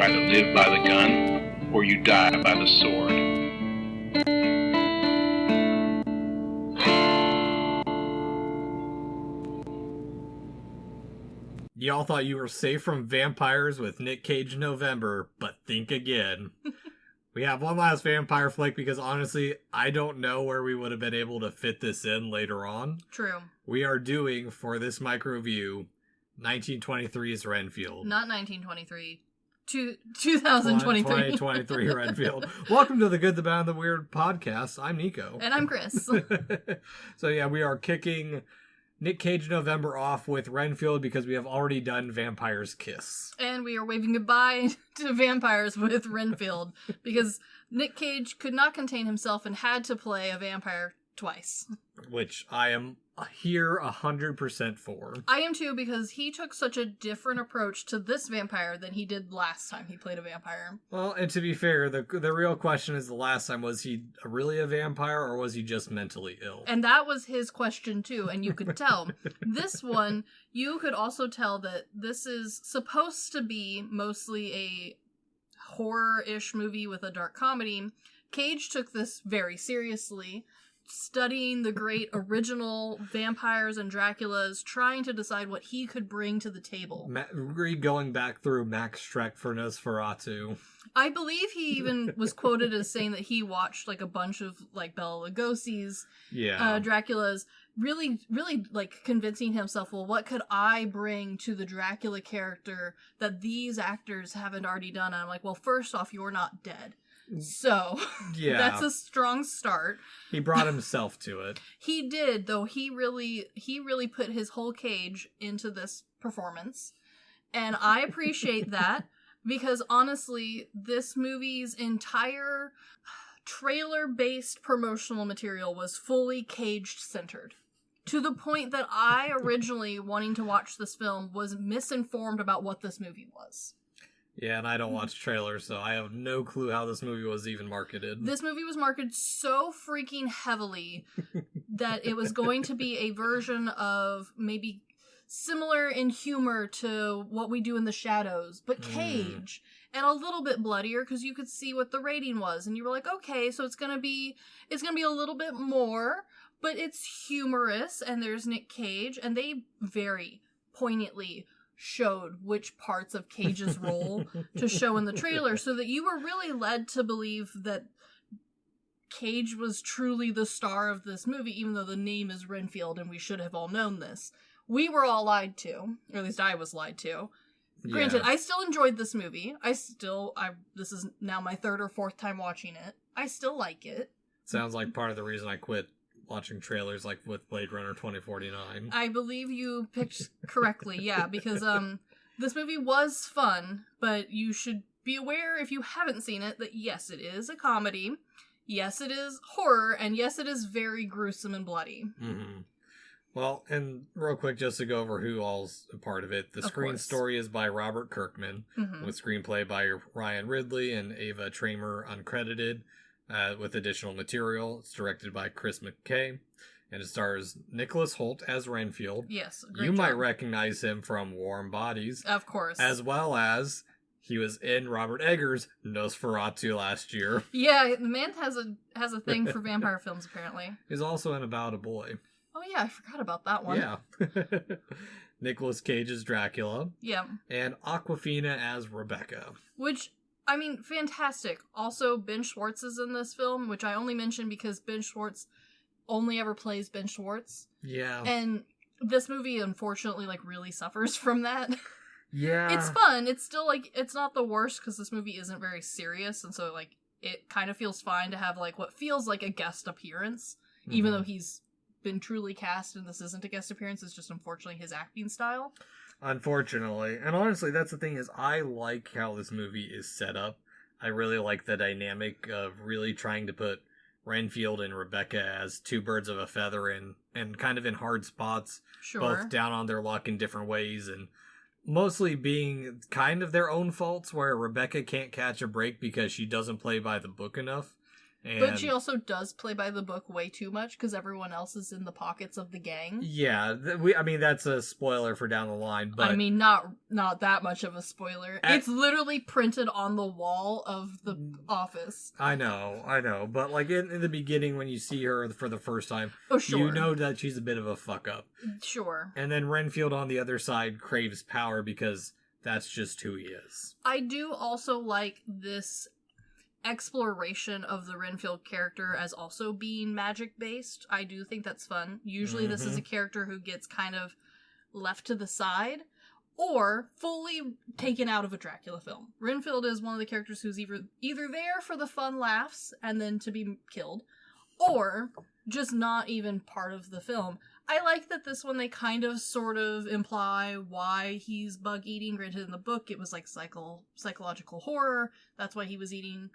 either live by the gun or you die by the sword. Y'all thought you were safe from vampires with Nic Cage November, but think again. We have one last vampire flick because honestly, I don't know where we would have been able to fit this in later on. True. We are doing, for this MicroView, 1923's Renfield. Not 1923. 2023. 2023 Renfield. Welcome to the Good, the Bad, and the Weird podcast. I'm Nico. And I'm Chris. So yeah, we are kicking Nic Cage November off with Renfield because we have already done Vampire's Kiss. And we are waving goodbye to vampires with Renfield because Nic Cage could not contain himself and had to play a vampire twice. Which I am here 100% for. I am too, because he took such a different approach to this vampire than he did last time he played a vampire. Well, and to be fair, the real question is the last time, was he really a vampire or was he just mentally ill? And that was his question too, and you could tell. This one, you could also tell that this is supposed to be mostly a horror-ish movie with a dark comedy. Cage took this very seriously, studying the great original vampires and Draculas, trying to decide what he could bring to the table. Going back through Max Schreck for Nosferatu. I believe he even was quoted as saying that he watched like a bunch of like Bela Lugosi's, Draculas, really like convincing himself, well, what could I bring to the Dracula character that these actors haven't already done? And I'm like, well, first off, you're not dead. So, yeah, that's a strong start. He brought himself to it. He did, though. He really put his whole Cage into this performance. And I appreciate that because, honestly, this movie's entire trailer-based promotional material was fully Cage-centered. To the point that I originally, wanting to watch this film, was misinformed about what this movie was. Yeah, and I don't watch trailers, so I have no clue how this movie was even marketed. This movie was marketed so freaking heavily that it was going to be a version of maybe similar in humor to What We Do in the Shadows, but Cage, and a little bit bloodier because you could see what the rating was, and you were like, okay, so it's gonna be a little bit more, but it's humorous, and there's Nic Cage, and they very poignantly showed which parts of Cage's role to show in the trailer so that you were really led to believe that Cage was truly the star of this movie, even though the name is Renfield and we should have all known this. We were all lied to, or at least I was lied to. Yeah. Granted, I still enjoyed this movie. This is now my third or fourth time watching it. I still like it. Sounds like part of the reason I quit watching trailers like with Blade Runner 2049. I believe you picked correctly, yeah, because this movie was fun, but you should be aware if you haven't seen it that yes, it is a comedy, yes, it is horror, and yes, it is very gruesome and bloody. Mm-hmm. Well, and real quick, just to go over who all's a part of it, the screen story is by Robert Kirkman, with screenplay by Ryan Ridley and Ava Tramer uncredited. With additional material. It's directed by Chris McKay, and it stars Nicholas Hoult as Renfield. Yes, you might recognize him from Warm Bodies. Of course. As well as he was in Robert Eggers' Nosferatu last year. Yeah, the man has a thing for vampire films, apparently. He's also in About a Boy. Oh yeah, I forgot about that one. Yeah. Nicolas Cage as Dracula. Yeah. And Awkwafina as Rebecca. Which, I mean, fantastic. Also, Ben Schwartz is in this film, which I only mention because Ben Schwartz only ever plays Ben Schwartz. Yeah. And this movie, unfortunately, like, really suffers from that. Yeah. It's fun. It's still, like, it's not the worst because this movie isn't very serious, and so, like, it kind of feels fine to have, like, what feels like a guest appearance, even though he's been truly cast and this isn't a guest appearance. It's just, unfortunately, his acting style. Unfortunately. And honestly, that's the thing is I like how this movie is set up. I really like the dynamic of really trying to put Renfield and Rebecca as two birds of a feather and kind of in hard spots. Sure. Both down on their luck in different ways and mostly being kind of their own faults where Rebecca can't catch a break because she doesn't play by the book enough. But she also does play by the book way too much because everyone else is in the pockets of the gang. Yeah, that's a spoiler for down the line, but... I mean, not that much of a spoiler. It's literally printed on the wall of the office. I know. But, like, in the beginning when you see her for the first time, sure. You know that she's a bit of a fuck-up. Sure. And then Renfield on the other side craves power because that's just who he is. I do also like this exploration of the Renfield character as also being magic based. I do think that's fun. Usually this is a character who gets kind of left to the side or fully taken out of a Dracula film. Renfield is one of the characters who's either there for the fun laughs and then to be killed, or just not even part of the film. I like that this one they kind of sort of imply why he's bug eating. Granted, in the book it was like psychological horror. That's why he was eating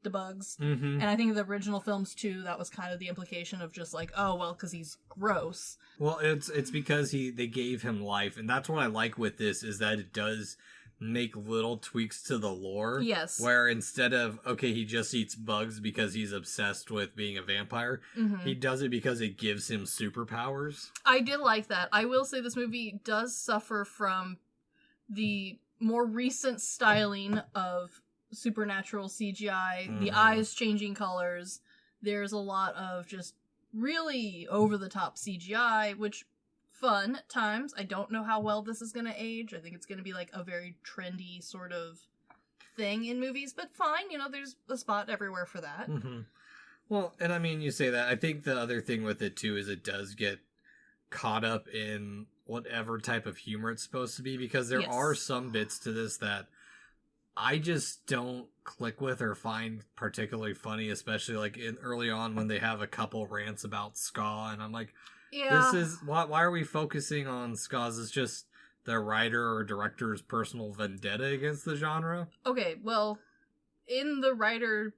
the bugs. And I think in the original films too, that was kind of the implication of just like, oh well, because he's gross. Well, it's because they gave him life, and that's what I like with this, is that it does make little tweaks to the lore. Yes. Where instead of, okay, he just eats bugs because he's obsessed with being a vampire, he does it because it gives him superpowers. I did like that. I will say this movie does suffer from the more recent styling of supernatural CGI, the eyes changing colors. There's a lot of just really over-the-top CGI, which fun at times. I don't know how well this is going to age. I think it's going to be like a very trendy sort of thing in movies, but fine, there's a spot everywhere for that. Well, and I mean, you say that. I think the other thing with it too is it does get caught up in whatever type of humor it's supposed to be, because there are some bits to this that I just don't click with or find particularly funny, especially like early on when they have a couple rants about ska, and I'm like, this is why are we focusing on ska? Is this just the writer or director's personal vendetta against the genre? Okay, well, in the writer's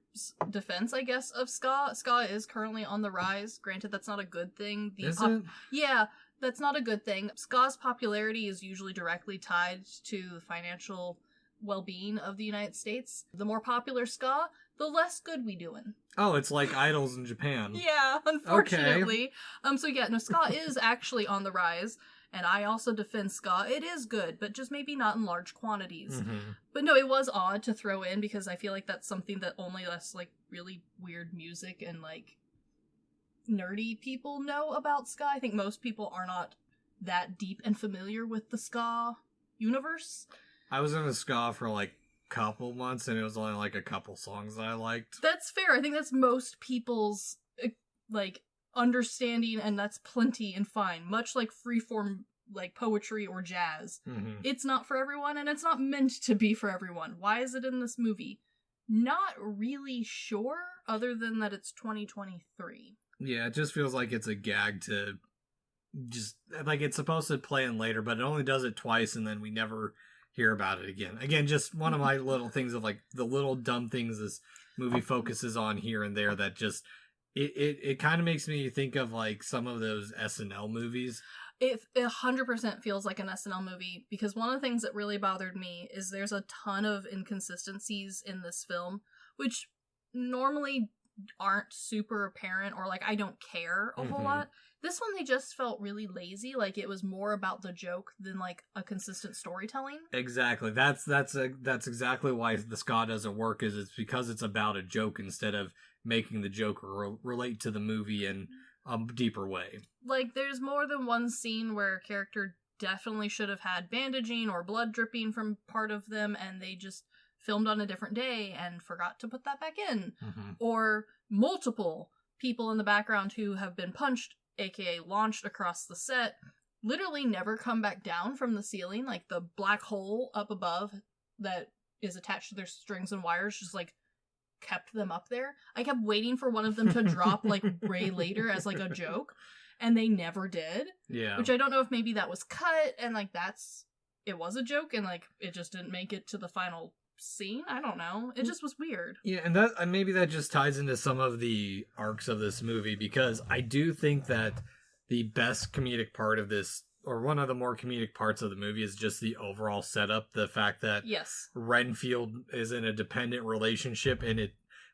defense, I guess, of ska is currently on the rise. Granted, that's not a good thing. Is it? Yeah, that's not a good thing. Ska's popularity is usually directly tied to the financial well-being of the United States. The more popular ska, the less good we doing. Oh, it's like idols in Japan. Yeah, unfortunately. Okay. Ska is actually on the rise, and I also defend ska. It is good, but just maybe not in large quantities. But no, it was odd to throw in, because I feel like that's something that only us, like, really weird music and, like, nerdy people know about ska. I think most people are not that deep and familiar with the ska universe. I was in a ska for like a couple months, and it was only like a couple songs that I liked. That's fair. I think that's most people's like understanding, and that's plenty and fine. Much like freeform like poetry or jazz. It's not for everyone, and it's not meant to be for everyone. Why is it in this movie? Not really sure, other than that it's 2023. Yeah, it just feels like it's a gag to just like it's supposed to play in later, but it only does it twice, and then we never hear about it again. Again, just one of my little things of like the little dumb things this movie focuses on here and there that just it kind of makes me think of like some of those SNL movies. It 100% feels like an SNL movie, because one of the things that really bothered me is there's a ton of inconsistencies in this film, which normally aren't super apparent, or like I don't care a whole lot. This one, they just felt really lazy. Like it was more about the joke than like a consistent storytelling. Exactly. That's exactly why the ska doesn't work. Is it's because it's about a joke instead of making the joke relate to the movie in a deeper way. Like there's more than one scene where a character definitely should have had bandaging or blood dripping from part of them, and they just filmed on a different day and forgot to put that back in. Or multiple people in the background who have been punched, aka launched across the set, literally never come back down from the ceiling. Like the black hole up above that is attached to their strings and wires just like kept them up there. I kept waiting for one of them to drop like way later as like a joke, and they never did. Yeah. Which I don't know if maybe that was cut and like it was a joke and like it just didn't make it to the final scene. I don't know. It just was weird. Yeah, and that maybe that just ties into some of the arcs of this movie, because I do think that the best comedic part of this, or one of the more comedic parts of the movie, is just the overall setup. The fact that Renfield is in a dependent relationship, and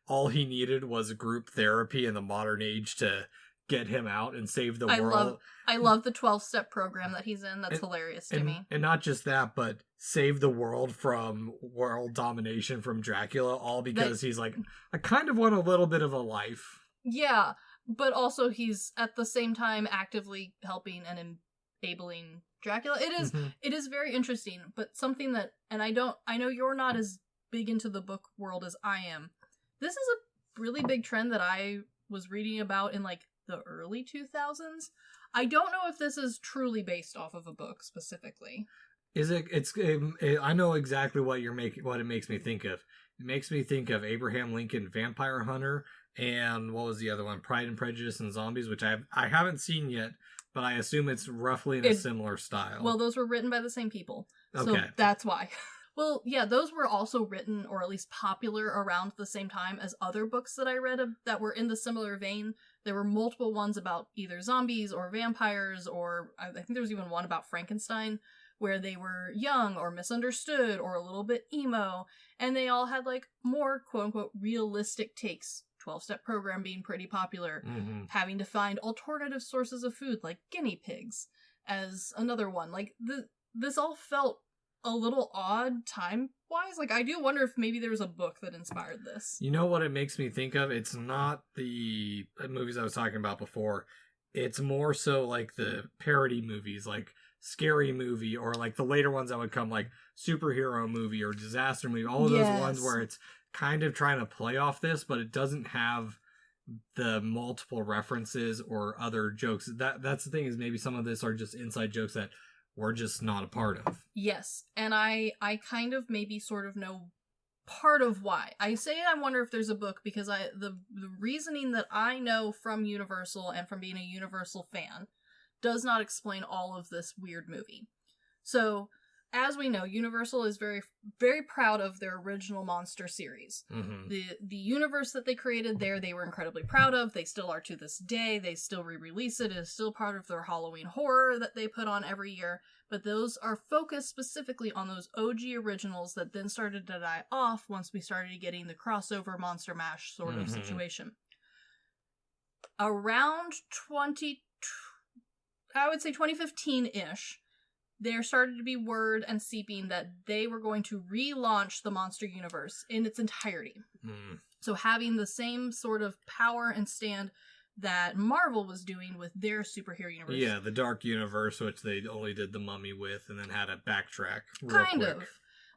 all he needed was group therapy in the modern age to get him out and save the world. I love the 12-step program that he's in. That's hilarious to me. And not just that, but save the world from world domination from Dracula, all because he's like, I kind of want a little bit of a life. Yeah, but also he's at the same time actively helping and enabling Dracula. It is very interesting, but something that, and I know you're not as big into the book world as I am. This is a really big trend that I was reading about in like the early 2000s. I don't know if this is truly based off of a book specifically. Is it? I know exactly what it makes me think of. It makes me think of Abraham Lincoln Vampire Hunter, and what was the other one? Pride and Prejudice and Zombies, which I haven't seen yet, but I assume it's roughly in a similar style. Well, those were written by the same people, so okay. That's why. Well, yeah, those were also written, or at least popular, around the same time as other books that I read that were in the similar vein. There were multiple ones about either zombies or vampires, or I think there was even one about Frankenstein, where they were young or misunderstood or a little bit emo, and they all had like more quote-unquote realistic takes. 12-step program being pretty popular, having to find alternative sources of food like guinea pigs as another one. Like, this all felt a little odd time-wise. Like, I do wonder if maybe there was a book that inspired this. You know what it makes me think of? It's not the movies I was talking about before. It's more so like the parody movies, like Scary Movie, or like the later ones that would come, like Superhero Movie or Disaster Movie. All of those ones where it's kind of trying to play off this, but it doesn't have the multiple references or other jokes. That's the thing, is maybe some of this are just inside jokes that we're just not a part of. Yes, and I kind of maybe sort of know part of why. I say I wonder if there's a book because the reasoning that I know from Universal and from being a Universal fan does not explain all of this weird movie. So, as we know, Universal is very, very proud of their original monster series. The universe that they created there, they were incredibly proud of. They still are to this day. They still re-release it. It is still part of their Halloween horror that they put on every year. But those are focused specifically on those OG originals that then started to die off once we started getting the crossover Monster Mash sort of situation. Around 2015-ish, there started to be word and seeping that they were going to relaunch the monster universe in its entirety. So having the same sort of power and stand that Marvel was doing with their superhero universe. Yeah, the Dark Universe, which they only did The Mummy with, and then had to backtrack real kind quick. Of.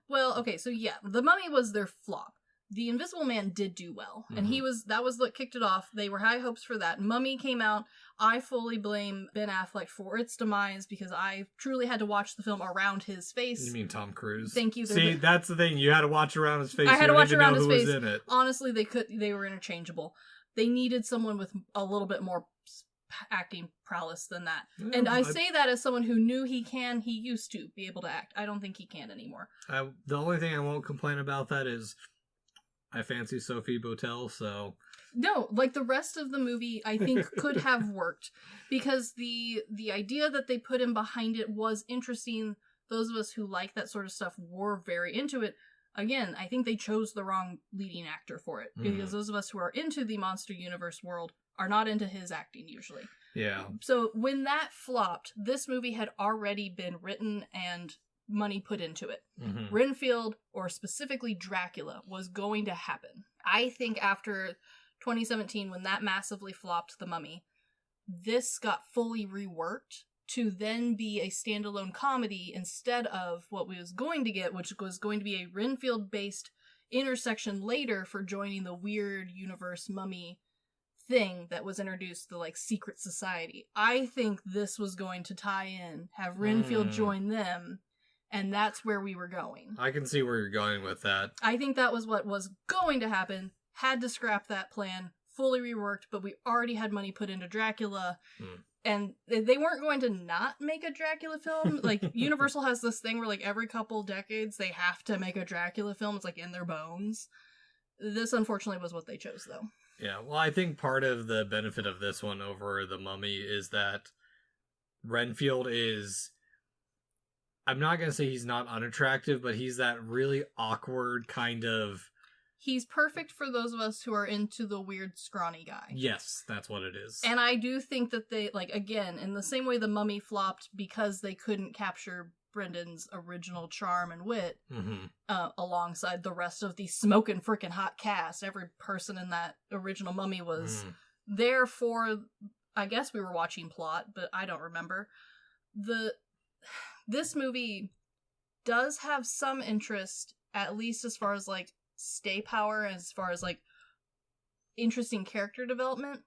Well, okay, so yeah, The Mummy was their flop. The Invisible Man did do well, and that was what kicked it off. They were high hopes for that. Mummy came out. I fully blame Ben Affleck for its demise because I truly had to watch the film around his face. You mean Tom Cruise? Thank you. See, that's the thing. You had to watch around his face. I had to watch around his face. Was in it. Honestly, they were interchangeable. They needed someone with a little bit more acting prowess than that. Yeah, and I say that as someone who knew he used to be able to act. I don't think he can anymore. The only thing I won't complain about that is I fancy Sophie Botel, so... No, like the rest of the movie, I think could have worked because the idea that they put in behind it was interesting. Those of us who like that sort of stuff were very into it. Again, I think they chose the wrong leading actor for it because those of us who are into the Monster Universe world are not into his acting usually. Yeah. So when that flopped, this movie had already been written and money put into it. Renfield, or specifically Dracula, was going to happen. I think after 2017, when that massively flopped The Mummy, this got fully reworked to then be a standalone comedy instead of what we was going to get, which was going to be a Renfield-based intersection later for joining the weird universe mummy thing that was introduced, the like secret society. I think this was going to tie in, have Renfield join them, and that's where we were going. I can see where you're going with that. I think that was what was going to happen. Had to scrap that plan, fully reworked, but we already had money put into Dracula. And they weren't going to not make a Dracula film. Like, Universal has this thing where, like, every couple decades they have to make a Dracula film. It's, like, in their bones. This, unfortunately, was what they chose, though. Yeah, well, I think part of the benefit of this one over The Mummy is that Renfield is... I'm not going to say he's not unattractive, but he's that really awkward kind of he's perfect for those of us who are into the weird scrawny guy. Yes, that's what it is. And I do think that they, like, again, in the same way the Mummy flopped because they couldn't capture Brendan's original charm and wit, alongside the rest of the smoking freaking hot cast. Every person in that original Mummy was there for, I guess we were watching plot, but I don't remember. This movie does have some interest, at least as far as, like, stay power, as far as, like, interesting character development.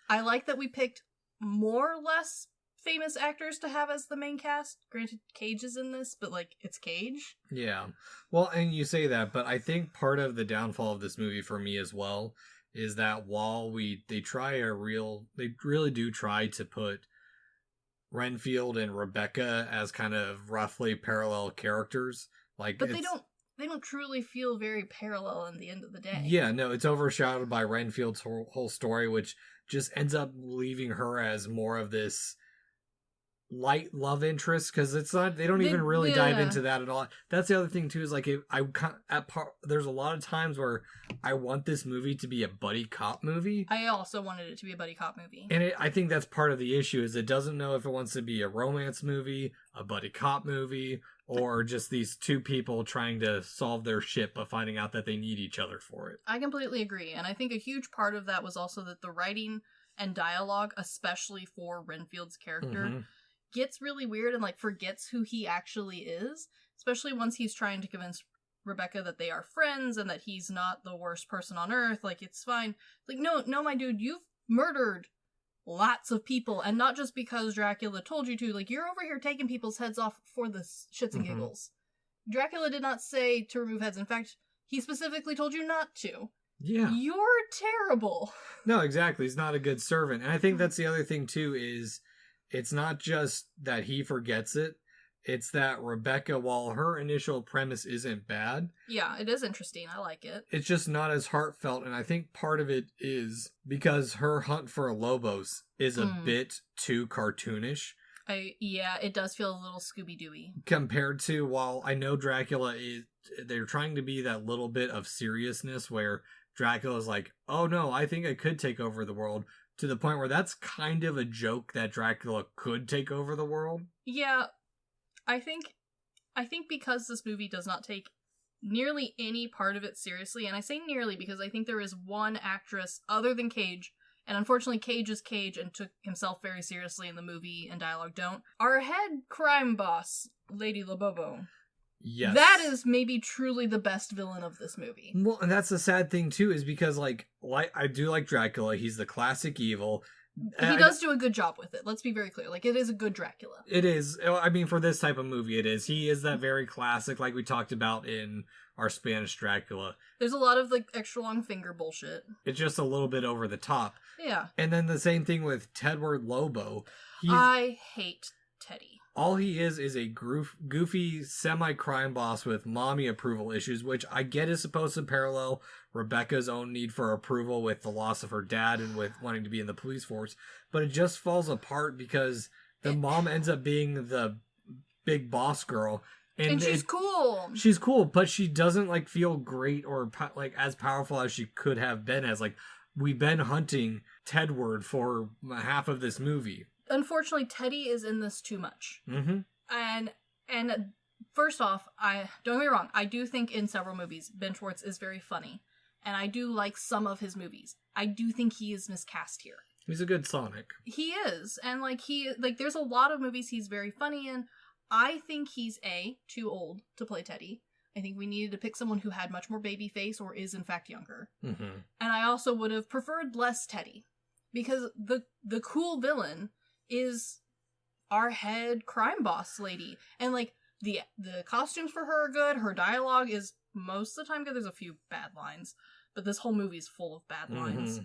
I like that we picked more or less famous actors to have as the main cast. Granted, Cage is in this, but, like, it's Cage. Yeah. Well, and you say that, but I think part of the downfall of this movie for me as well is that while they really do try to put Renfield and Rebecca as kind of roughly parallel characters, like, but they don't truly feel very parallel in the end of the day. Yeah, no, it's overshadowed by Renfield's whole story, which just ends up leaving her as more of this light love interest, because it's not, they don't even really dive into that at all. That's the other thing too, is like, there's a lot of times where I want this movie to be a buddy cop movie. I also wanted it to be a buddy cop movie, and I think that's part of the issue, is it doesn't know if it wants to be a romance movie, a buddy cop movie, or just these two people trying to solve their shit but finding out that they need each other for it. I completely agree, and I think a huge part of that was also that the writing and dialogue, especially for Renfield's character, gets really weird and, like, forgets who he actually is, especially once he's trying to convince Rebecca that they are friends and that he's not the worst person on earth. Like, it's fine. Like, no, my dude, you've murdered lots of people, and not just because Dracula told you to. Like, you're over here taking people's heads off for the shits and giggles. Dracula did not say to remove heads. In fact, he specifically told you not to. Yeah. You're terrible. No, exactly. He's not a good servant. And I think that's the other thing, too, is it's not just that he forgets it. It's that Rebecca, while her initial premise isn't bad... Yeah, it is interesting. I like it. It's just not as heartfelt, and I think part of it is because her hunt for Lobos is a bit too cartoonish. Yeah, it does feel a little Scooby-Dooey. Compared to, while I know Dracula is... They're trying to be that little bit of seriousness where Dracula's like, oh no, I think I could take over the world, to the point where that's kind of a joke that Dracula could take over the world. Yeah, I think because this movie does not take nearly any part of it seriously, and I say nearly because I think there is one actress other than Cage, and unfortunately Cage is Cage and took himself very seriously in the movie and dialogue don't. Our head crime boss, Lady Lobobo. Yes. That is maybe truly the best villain of this movie. Well, and that's the sad thing too, is because like I do like Dracula. He's the classic evil. He does do a good job with it. Let's be very clear. Like, it is a good Dracula. It is. I mean, for this type of movie, it is. He is that very classic, like we talked about in our Spanish Dracula. There's a lot of, like, extra long finger bullshit. It's just a little bit over the top. Yeah. And then the same thing with Tedward Lobo. I hate Teddy. All he is a goofy semi-crime boss with mommy approval issues, which I get is supposed to parallel Rebecca's own need for approval with the loss of her dad and with wanting to be in the police force. But it just falls apart because the mom ends up being the big boss girl. And she's cool. She's cool, but she doesn't, like, feel great or, like, as powerful as she could have been as, like, we've been hunting Tedward for half of this movie. Unfortunately, Teddy is in this too much. Mm-hmm. And first off, don't get me wrong, I do think in several movies Ben Schwartz is very funny, and I do like some of his movies. I do think he is miscast here. He's a good Sonic. He is, and there's a lot of movies he's very funny in. I think he's too old to play Teddy. I think we needed to pick someone who had much more baby face or is in fact younger. Mm-hmm. And I also would have preferred less Teddy, because the cool villain is our head crime boss lady, and like the costumes for her are good. Her dialogue is most of the time good. There's a few bad lines, but this whole movie is full of bad lines.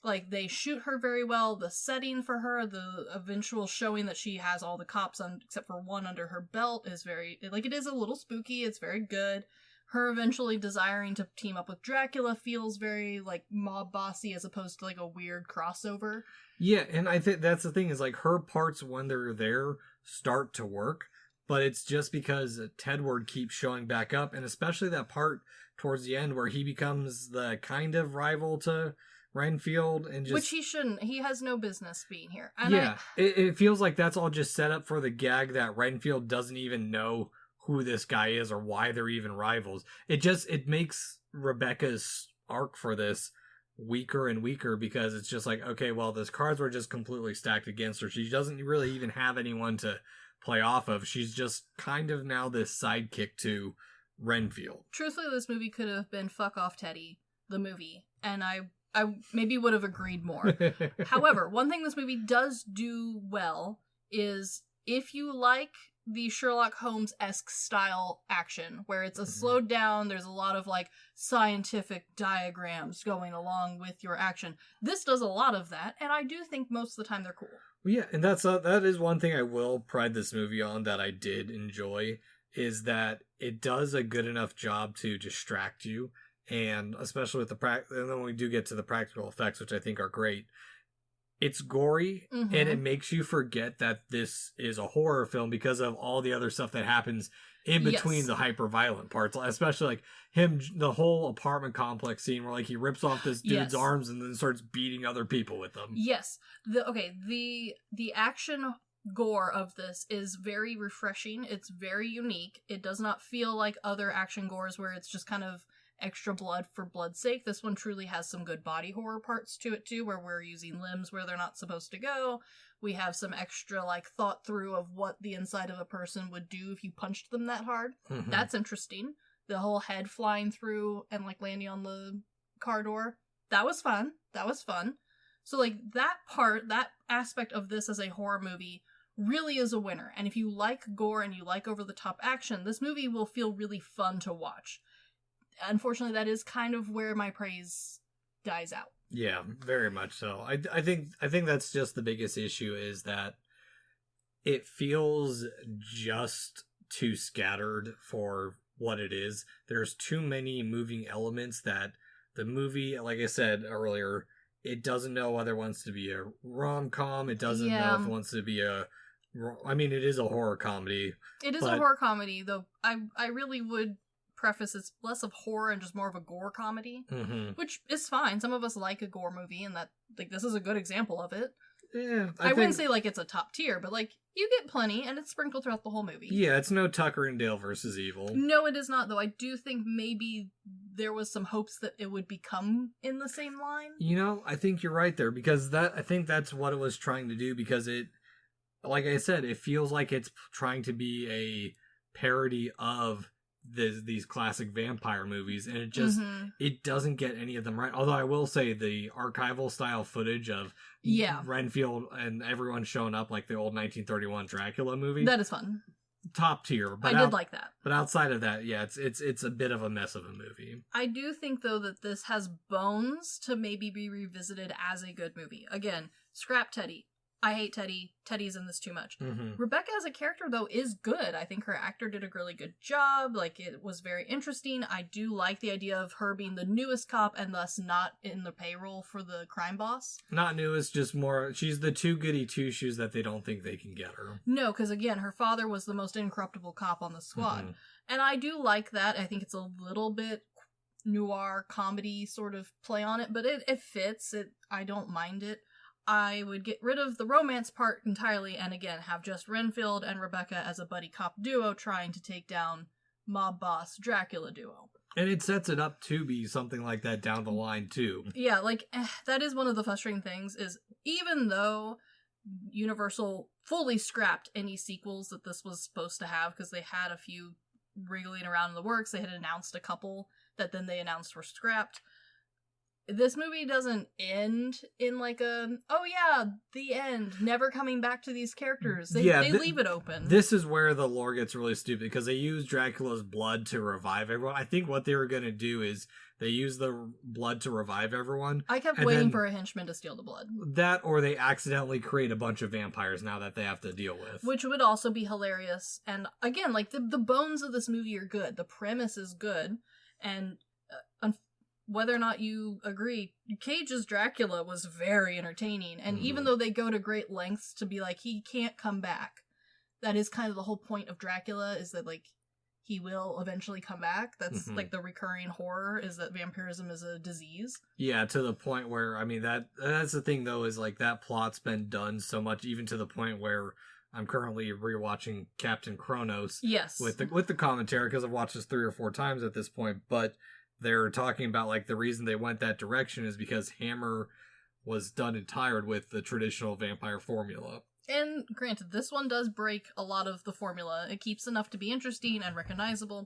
Like, they shoot her very well. The setting for her, the eventual showing that she has all the cops except for one under her belt is very, like, it is a little spooky. It's very good. Her eventually desiring to team up with Dracula feels very, like, mob bossy as opposed to, like, a weird crossover. Yeah, and I think that's the thing, is, like, her parts when they're there start to work, but it's just because Tedward keeps showing back up, and especially that part towards the end where he becomes the kind of rival to Renfield, and just... Which he shouldn't. He has no business being here. And yeah, it feels like that's all just set up for the gag that Renfield doesn't even know who this guy is or why they're even rivals. It makes Rebecca's arc for this weaker and weaker, because it's just like, okay, well, those cards were just completely stacked against her. She doesn't really even have anyone to play off of. She's just kind of now this sidekick to Renfield. Truthfully, this movie could have been Fuck Off Teddy, the movie, and I maybe would have agreed more. However, one thing this movie does do well is, if you like the Sherlock Holmes-esque style action, where it's a slowed down, there's a lot of like scientific diagrams going along with your action. This does a lot of that, and I do think most of the time they're cool. Well, yeah, and that is one thing I will pride this movie on that I did enjoy, is that it does a good enough job to distract you, and especially with and then when we do get to the practical effects, which I think are great, it's gory, and it makes you forget that this is a horror film because of all the other stuff that happens in between the hyper-violent parts, especially like the whole apartment complex scene where like he rips off this dude's arms and then starts beating other people with them. Yes. The action gore of this is very refreshing. It's very unique. It does not feel like other action gores where it's just kind of extra blood for blood's sake. This one truly has some good body horror parts to it too, where we're using limbs where they're not supposed to go. We have some extra like thought through of what the inside of a person would do if you punched them that hard. That's interesting. The whole head flying through and like landing on the car door, that was fun. So like that aspect of this as a horror movie really is a winner. And if you like gore and you like over the top action, this movie will feel really fun to watch. Unfortunately, that is kind of where my praise dies out. Yeah, very much so. I think that's just the biggest issue, is that it feels just too scattered for what it is. There's too many moving elements that the movie, like I said earlier, it doesn't know whether it wants to be a rom-com. It doesn't know if it wants to be it is a horror comedy. It is a horror comedy, though I really would preface it's less of horror and just more of a gore comedy, which is fine. Some of us like a gore movie, and that like this is a good example of it. Yeah, I wouldn't say like it's a top tier, but like you get plenty, and it's sprinkled throughout the whole movie. Yeah, it's no Tucker and Dale versus Evil. No, it is not, though. I do think maybe there was some hopes that it would become in the same line. You know, I think you're right there, because I think that's what it was trying to do, because it, like I said, it feels like it's trying to be a parody of these classic vampire movies, and it just it doesn't get any of them right. Although I will say the archival style footage of Renfield and everyone showing up like the old 1931 Dracula movie, that is fun, top tier. But I did like that. But outside of that, yeah, it's a bit of a mess of a movie. I do think though that this has bones to maybe be revisited as a good movie. Again, scrap Teddy. I hate Teddy. Teddy's in this too much. Rebecca as a character, though, is good. I think her actor did a really good job. Like, it was very interesting. I do like the idea of her being the newest cop and thus not in the payroll for the crime boss. Not newest, just more... She's the too goody two-shoes that they don't think they can get her. No, because, again, her father was the most incorruptible cop on the squad. And I do like that. I think it's a little bit noir comedy sort of play on it, but it fits. I don't mind it. I would get rid of the romance part entirely and again have just Renfield and Rebecca as a buddy cop duo trying to take down mob boss Dracula duo. And it sets it up to be something like that down the line too. Yeah, like that is one of the frustrating things is even though Universal fully scrapped any sequels that this was supposed to have because they had a few wriggling around in the works, they had announced a couple that then they announced were scrapped. This movie doesn't end in like the end, never coming back to these characters. They leave it open. This is where the lore gets really stupid because they use Dracula's blood to revive everyone. I think what they were going to do is they use the blood to revive everyone. I kept waiting for a henchman to steal the blood. That or they accidentally create a bunch of vampires now that they have to deal with. Which would also be hilarious. And again, like the bones of this movie are good. The premise is good. And whether or not you agree, Cage's Dracula was very entertaining. And even though they go to great lengths to be like, he can't come back, that is kind of the whole point of Dracula, is that, like, he will eventually come back. That's, like, the recurring horror, is that vampirism is a disease. Yeah, to the point where, I mean, that's the thing, though, is, like, that plot's been done so much, even to the point where I'm currently rewatching Captain Kronos. Yes. With the commentary, because I've watched this 3 or 4 times at this point, but they're talking about, like, the reason they went that direction is because Hammer was done and tired with the traditional vampire formula. And granted, this one does break a lot of the formula. It keeps enough to be interesting and recognizable.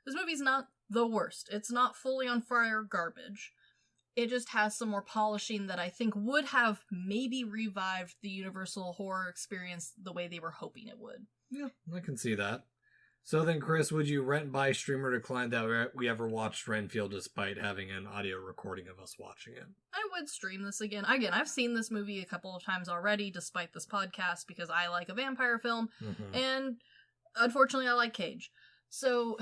This movie's not the worst. It's not fully on fire garbage. It just has some more polishing that I think would have maybe revived the Universal horror experience the way they were hoping it would. Yeah, I can see that. So then, Chris, would you rent, buy, stream, or decline that we ever watched Renfield despite having an audio recording of us watching it? I would stream this again. Again, I've seen this movie a couple of times already despite this podcast because I like a vampire film, and unfortunately I like Cage. So,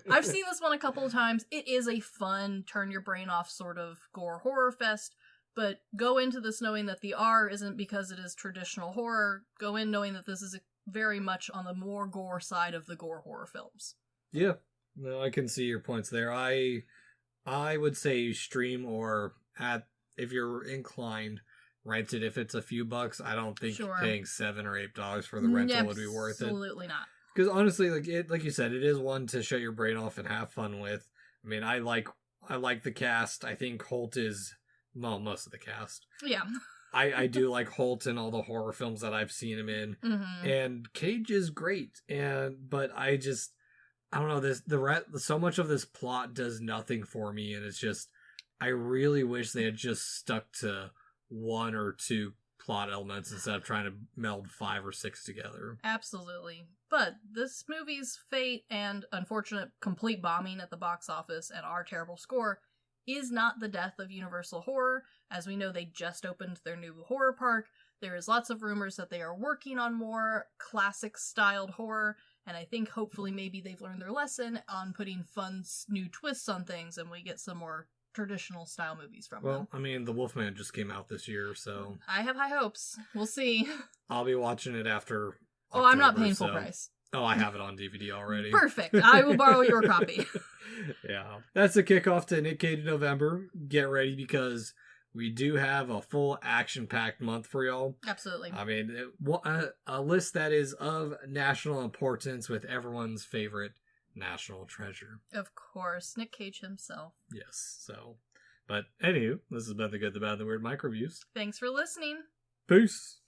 I've seen this one a couple of times. It is a fun, turn your brain off sort of gore horror fest, but go into this knowing that the R isn't because it is traditional horror. Go in knowing that this is very much on the more gore side of the gore horror films. Yeah, no, I can see your points there. I would say stream, or if you're inclined, rent it if it's a few bucks. I don't think paying $7 or $8 for the rental would be worth it. Absolutely not. Because honestly, like you said, it is one to shut your brain off and have fun with. I mean, I like the cast. I think Holt is, well, most of the cast. Yeah. I do like Holt in all the horror films that I've seen him in, and Cage is great. But I don't know, so much of this plot does nothing for me, and it's just, I really wish they had just stuck to 1 or 2 plot elements instead of trying to meld 5 or 6 together. Absolutely. But this movie's fate and unfortunate complete bombing at the box office and our terrible score is not the death of Universal Horror. As we know, they just opened their new horror park. There is lots of rumors that they are working on more classic-styled horror, and I think hopefully maybe they've learned their lesson on putting fun new twists on things, and we get some more traditional-style movies from them. Well, I mean, The Wolfman just came out this year, so... I have high hopes. We'll see. I'll be watching it after October, I'm not paying full price. Oh, I have it on DVD already. Perfect. I will borrow your copy. Yeah. That's the kickoff to Nic Cage November. Get ready because we do have a full action-packed month for y'all. Absolutely. I mean, a list that is of national importance with everyone's favorite national treasure. Of course. Nic Cage himself. Yes. So, but anywho, this has been The Good, the Bad, and the Weird MicroViews. Thanks for listening. Peace.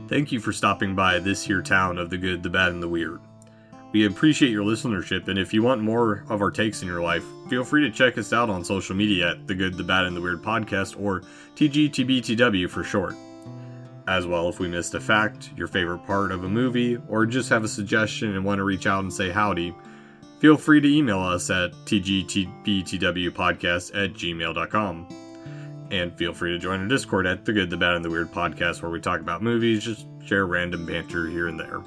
Thank you for stopping by this here town of the good, the bad, and the weird. We appreciate your listenership, and if you want more of our takes in your life, feel free to check us out on social media at The Good, the Bad, and the Weird Podcast, or TGTBTW for short. As well, if we missed a fact, your favorite part of a movie, or just have a suggestion and want to reach out and say howdy, feel free to email us at tgtbtwpodcast@gmail.com. And feel free to join our Discord at The Good, the Bad, and the Weird Podcast, where we talk about movies, just share random banter here and there.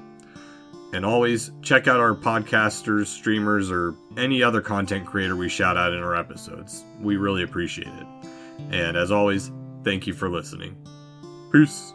And always, check out our podcasters, streamers, or any other content creator we shout out in our episodes. We really appreciate it. And as always, thank you for listening. Peace!